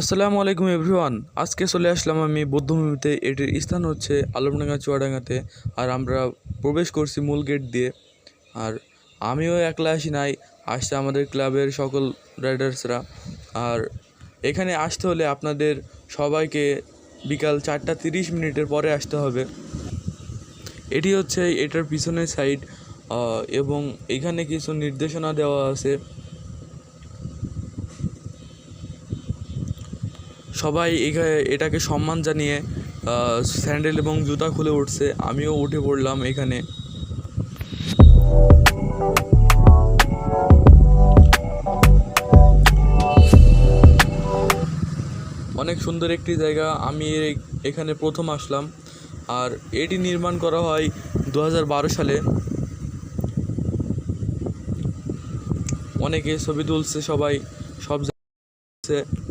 আসসালামু আলাইকুম এভরিওয়ান। আজকে চলে আসলাম আমি বৌদ্ধভূমিতে। এটির স্থান হচ্ছে আলমডাঙ্গা চুয়াডাঙ্গাতে। আর আমরা প্রবেশ করছি মূল গেট দিয়ে। আর আমিও একলা আসি নাই, আসছে আমাদের ক্লাবের সকল রাইডার্সরা। আর এখানে আসতে হলে আপনাদের সবাইকে বিকাল 4:30 পরে আসতে হবে। এটি হচ্ছে এটার পিছনের সাইড, এবং এখানে কিছু নির্দেশনা দেওয়া আছে। সবাই এটাকে সম্মান জানিয়ে স্যান্ডেল এবং জুতা খুলে উঠছে, আমিও উঠে পড়লাম এখানে। অনেক সুন্দর একটি জায়গা, আমি এখানে প্রথম আসলাম। আর এটি নির্মাণ করা হয় 2012 সালে। অনেকে ছবি তুলছে, সবাই সব জায়গায়।